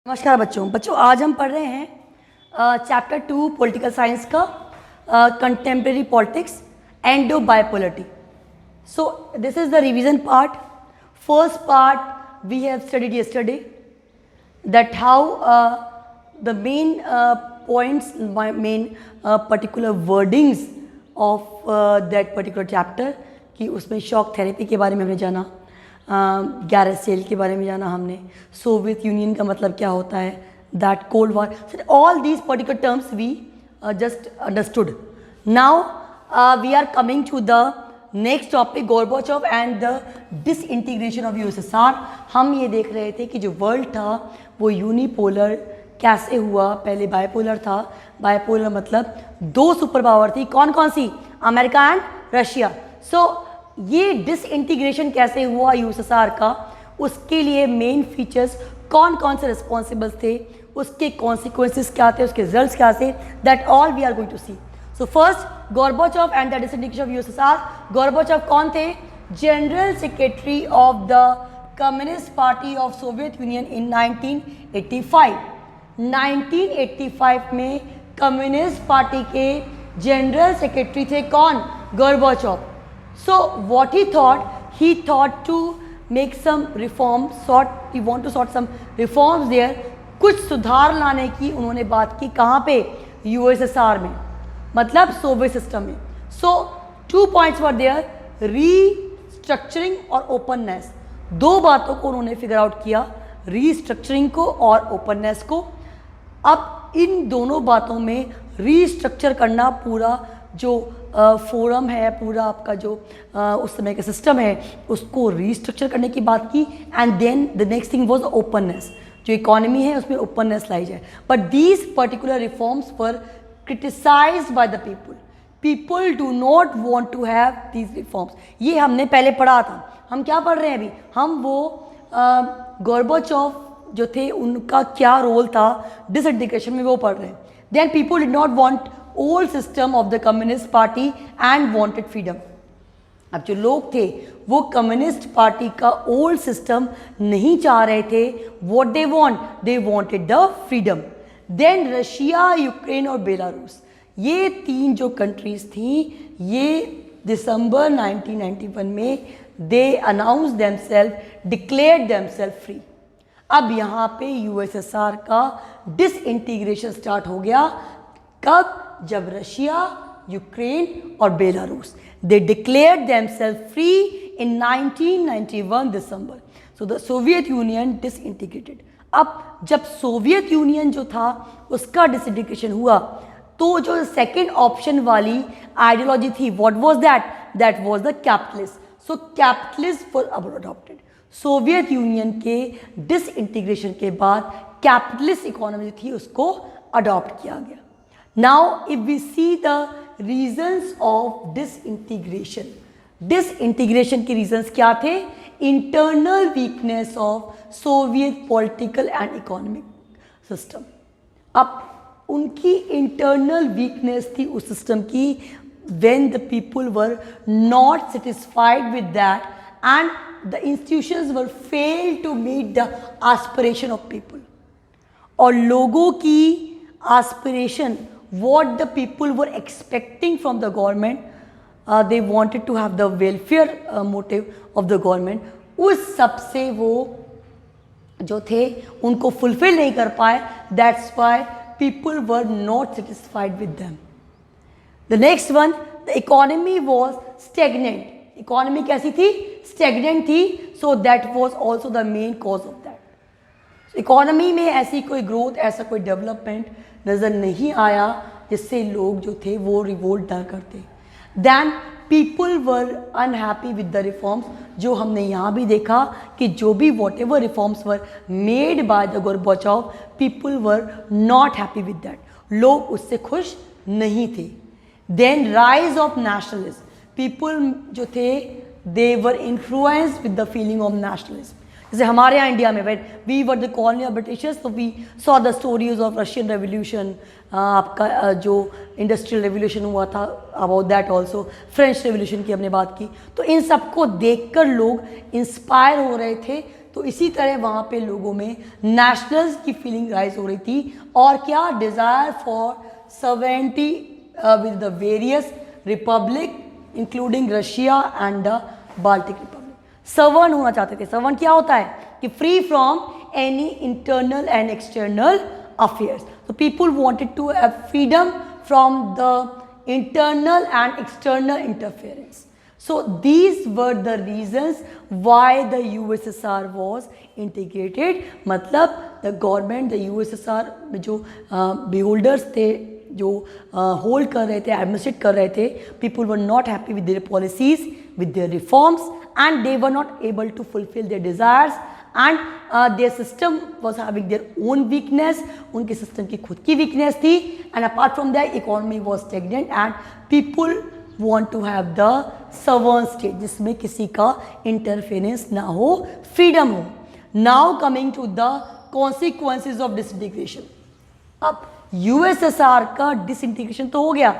नमस्कार बच्चों आज हम पढ़ रहे हैं चैप्टर 2 पॉलिटिकल साइंस का contemporary politics and bipolarity. So this is the revision part. First part we have studied yesterday that how the main points main particular wordings of that particular chapter कि उसमें shock therapy के बारे में हमने जाना, garage cell के बारे में जाना हमने, सोवियत यूनियन का मतलब क्या होता है, that cold war, all these particular terms we just understood. Now we are coming to the next topic, Gorbachev and the disintegration of USSR. हम ये देख रहे थे कि जो वर्ल्ड था वो यूनिपोलर कैसे हुआ। पहले बाइपोलर था। बाइपोलर मतलब दो सुपर पावर थी, कौन कौन सी? America and Russia. सो ये डिसइंटीग्रेशन कैसे हुआ यूएसएसआर का, उसके लिए मेन फीचर्स कौन कौन से रिस्पॉन्सिबल थे, उसके कॉन्सिक्वेंसेस क्या थे, उसके रिजल्ट्स क्या थे, that all we are going to see. So first Gorbachev and the disintegration of USSR. Gorbachev कौन थे? General secretary of the communist party of Soviet Union in 1985। 1985 में कम्युनिस्ट पार्टी के जनरल सेक्रेटरी थे कौन? Gorbachev. So what he thought to make some reforms, he want to sort some reforms there, कुछ सुधार लाने की उन्होंने बात की। कहाँ पे? यूएसएसआर में, मतलब सोवियत सिस्टम में। So 2 points were there, restructuring और ओपननेस। दो बातों को उन्होंने फिगर आउट किया, रीस्ट्रक्चरिंग को और ओपननेस को। अब इन दोनों बातों में रीस्ट्रक्चर करना, पूरा जो फोरम है, पूरा आपका जो उस समय का सिस्टम है, उसको रीस्ट्रक्चर करने की बात की। And then the next thing was openness, जो इकोनॉमी है उसमें ओपननेस लाई जाए। But these particular reforms were criticised by the people. People do not want to have these reforms. ये हमने पहले पढ़ा था। हम क्या पढ़ रहे हैं अभी? हम वो गोर्बाचोव जो थे उनका क्या रोल था डिसइंटीग्रेशन में, वो पढ़ रहे हैं। Then people did not want old system of the communist party and wanted freedom. अब जो लोग थे वो कम्युनिस्ट पार्टी का ओल्ड सिस्टम नहीं चाह रहे थे। What they want? They wanted the freedom. Then Russia, Ukraine और बेलारूस, ये तीन जो कंट्रीज थी, ये दिसंबर 1991 में they announce themselves, declared themselves free. अब यहाँ पे यूएसएसआर का डिसइंटीग्रेशन स्टार्ट हो गया। कब? जब रशिया, यूक्रेन और Belarus they declared themselves free in 1991 दिसंबर। So the Soviet Union disintegrated. अब जब सोवियत यूनियन जो था उसका डिसइंटीग्रेशन हुआ, तो जो सेकेंड ऑप्शन वाली आइडियोलॉजी थी, what was that? That was the capitalist. So capitalist was adopted. Soviet union के डिसइंटीग्रेशन के बाद कैपिटलिस्ट इकोनॉमी थी उसको अडॉप्ट किया गया। Now, if we see the reasons of disintegration, disintegration के reasons क्या थे? Internal weakness of Soviet political and economic system। अब उनकी internal weakness थी उस system की, when the people were not satisfied with that and the institutions were failed to meet the aspiration of people। और लोगों की aspiration, what the people were expecting from the government, they wanted to have the welfare motive of the government, उस सब से वो जो थे उनको fulfill नहीं कर पाए। That's why people were not satisfied with them। The next one, the economy was stagnant। economy कैसी थी? stagnant थी। So that was also the main cause of that। Economy में ऐसी कोई ग्रोथ, ऐसा कोई डेवलपमेंट नज़र नहीं आया जिससे लोग जो थे वो रिवोल्ट ना करते। Then people were unhappy with the reforms. जो हमने यहाँ भी देखा कि जो भी whatever reforms were made by the Gorbachev, people were not happy with that. लोग उससे खुश नहीं थे। Then rise of nationalism. People जो थे they were influenced with the feeling of nationalism. जैसे हमारे यहाँ इंडिया में, when we were the colony of Britishers, तो we saw the stories of Russian revolution, आपका जो इंडस्ट्रियल रेवोल्यूशन हुआ था, about that also, French revolution की हमने बात की। तो इन सबको देखकर लोग इंस्पायर हो रहे थे तो इसी तरह वहाँ पे लोगों में नेशनल्स की फीलिंग राइज हो रही थी और क्या desire for sovereignty with the various republic including Russia and the Baltic republic. Sovereign होना चाहते थे। सवर्न क्या होता है कि free from any internal and external affairs. तो people wanted to have freedom from the internal and external interference. So these were the reasons why the USSR was integrated. मतलब the government, the USSR में जो beholders थे, जो hold कर रहे थे, administrate कर रहे थे, people were not happy with their policies, with their reforms, and they were not able to fulfill their desires. And their system was having their own weakness. उनके system की खुद की weakness थी, and apart from that economy was stagnant and people want to have the sovereign state जिसमें किसी का interference ना हो, freedom हो. Now coming to the consequences of disintegration. अब USSR का disintegration तो हो गया,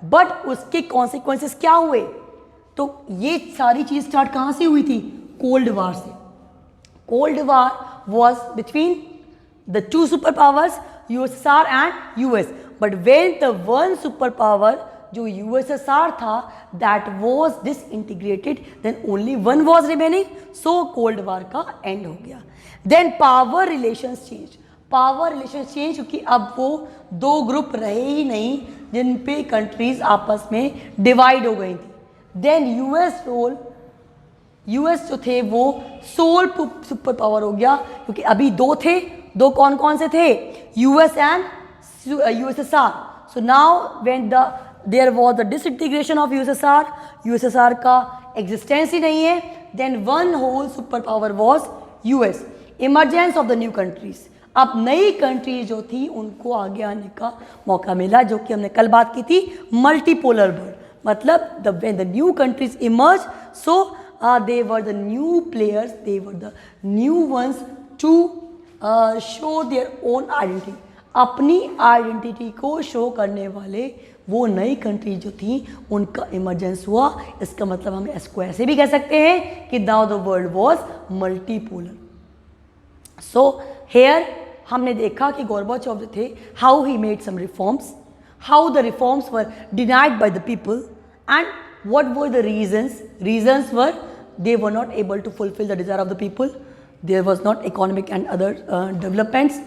but उसके consequences क्या हुए? तो ये सारी चीज़ start कहाँ से हुई थी? Cold War से. Cold War was between the two superpowers USSR and US. But when the one superpower जो USSR था that was disintegrated, then only one was remaining. So Cold War का end हो गया. Then power relations changed. Power relations change क्योंकि अब वो दो group रहे ही नहीं जिन पे कंट्रीज आपस में डिवाइड हो गई थी. Then US जो थे वो सोल सुपर पावर हो गया क्योंकि अभी दो थे. दो कौन कौन से थे? US and USSR. So now when there was the disintegration of USSR का एग्जिस्टेंस ही नहीं है. Then one whole super power was US. Emergence of the new countries. अब नई कंट्रीज जो थी उनको आगे आने का मौका मिला जो कि हमने कल बात की थी मल्टीपोलर वर्ल्ड. मतलब when the new countries emerged, so they were the new players, they were the new ones to show their own identity. अपनी आइडेंटिटी को शो करने वाले वो नई कंट्री जो थी उनका इमरजेंस हुआ. इसका मतलब हम इसको ऐसे भी कह सकते हैं कि now the world was multipolar. So here हमने देखा कि गोर्बाचोव जो थे how he made some reforms, how the reforms were denied by the people, and what were the reasons. Reasons were they were not able to fulfill the desire of the people. There was not economic and other developments,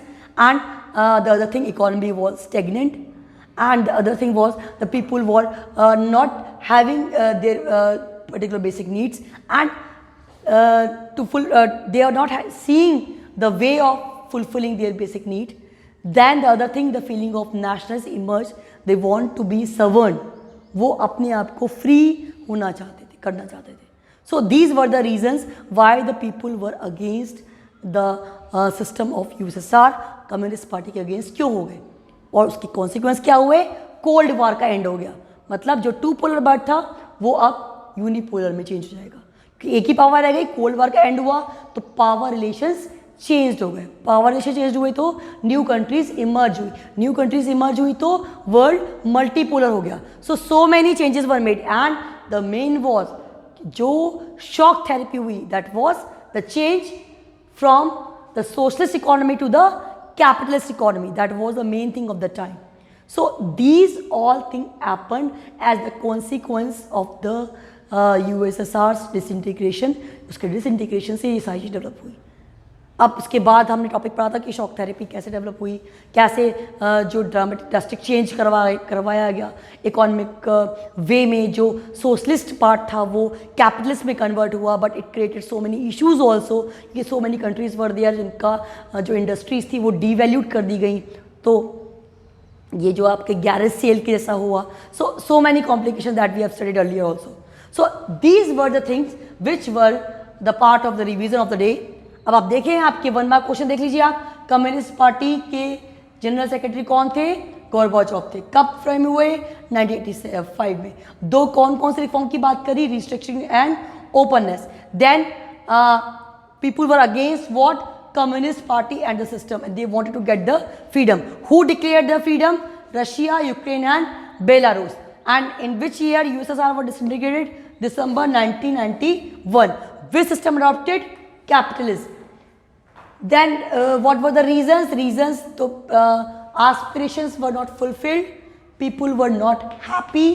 and the other thing, economy was stagnant, and the other thing was the people were not having their particular basic needs, and they are not seeing the way of fulfilling their basic need. Then the other thing, the feeling of nationalism emerged. They want to be sovereign. वो अपने आप को free होना चाहते थे, करना चाहते थे. So these were the reasons why the people were against the system of USSR. Communist party के अगेंस्ट क्यों हो गए और उसकी कॉन्सिक्वेंस क्या हुए? कोल्ड वार का एंड हो गया. मतलब जो टू पोलर बर्ड था वो अब यूनिपोलर में चेंज हो जाएगा कि एक ही पावर रह गई. कोल्ड वार का एंड हुआ तो पावर रिलेशंस चेंज हो गए. पावर रिलेशन चेंज हुए तो न्यू कंट्रीज इमर्ज हुई. न्यू कंट्रीज इमर्ज हुई तो वर्ल्ड मल्टीपोलर हो गया. So many changes were made and the main was जो शॉक थेरेपी हुई that was the change from the socialist economy to the capitalist economy. That was the main thing of the time. So these all things happened as the consequence of the USSR's disintegration. उसके disintegration से ये सारी चीज़ develop हुई. अब उसके बाद हमने topic पढ़ा था कि शॉक थेरेपी कैसे डेवलप हुई, कैसे जो ड्रास्टिक चेंज करवाया गया इकोनॉमिक वे में. जो सोशलिस्ट पार्ट था वो कैपिटलिस्ट में कन्वर्ट हुआ, but it created so many issues also कि so many countries were there जिनका जो इंडस्ट्रीज थी वो डीवैल्यूड कर दी गई. तो ये जो आपके गैरेज सेल के जैसा हुआ. So many complication that we have studied earlier also. So these were the things which were the part of the revision of the day. अब आप देखें, आपके 1 मार्क क्वेश्चन देख लीजिए आप. कम्युनिस्ट पार्टी के जनरल सेक्रेटरी कौन थे? गोर्बाचोव थे. कब फ्रेम हुए? 1985 में. दो कौन कौन से रिफॉर्म की बात करी? Restructuring and openness. Then people were against what? Communist party and the system, and they wanted to get the freedom. Who declared the freedom? Russia, Ukraine and Belarus. And in which year USSR were disintegrated? December 1991. Which system adopted? Capitalism. Then what were the reasons? Reasons, the aspirations were not fulfilled, people were not happy,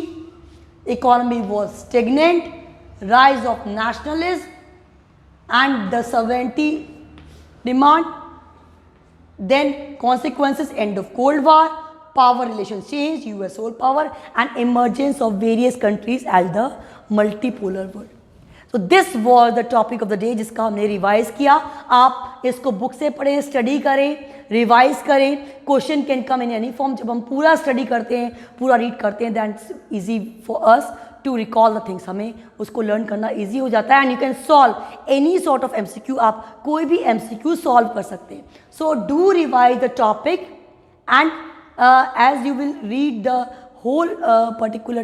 economy was stagnant, rise of nationalism and the sovereignty demand, then consequences, end of Cold War, power relations change, US world power and emergence of various countries as the multipolar world. तो this was the topic of the day जिसका हमने revise किया. आप इसको book से पढ़ें, study करें, revise करें. Question can come in any form. जब हम पूरा स्टडी करते हैं, पूरा रीड करते हैं, that's easy for us to recall the things. हमें उसको लर्न करना ईजी हो जाता है and you can solve any sort of MCQ. आप कोई भी MCQ सॉल्व कर सकते हैं. So do revise the topic and as you will read the whole particular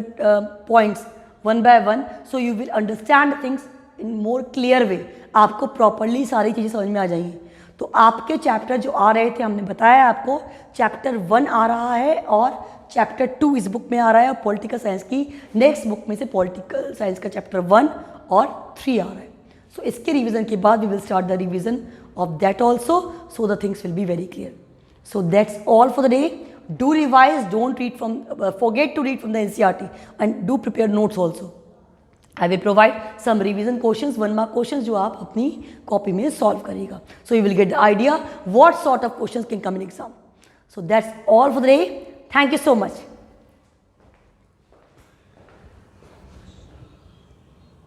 points one by one, so you will understand things in more clear way. आपको properly सारी चीज़ें समझ में आ जाएंगी. तो आपके चैप्टर जो आ रहे थे, हमने बताया आपको चैप्टर 1 आ रहा है और चैप्टर 2 इस बुक में आ रहा है और पॉलिटिकल साइंस की नेक्स्ट बुक में से पॉलिटिकल साइंस का चैप्टर 1 और 3 आ रहा है. सो इसके रिविजन के बाद we will start the revision of that also, so the things will be very clear. So that's all for the day. Do revise, don't read from, forget to read from the NCERT and do prepare notes also. I will provide some revision questions, 1 mark questions जो आप अपनी copy में solve करिएगा. So you will get the idea what sort of questions can come in exam. So that's all for the day. Thank you so much.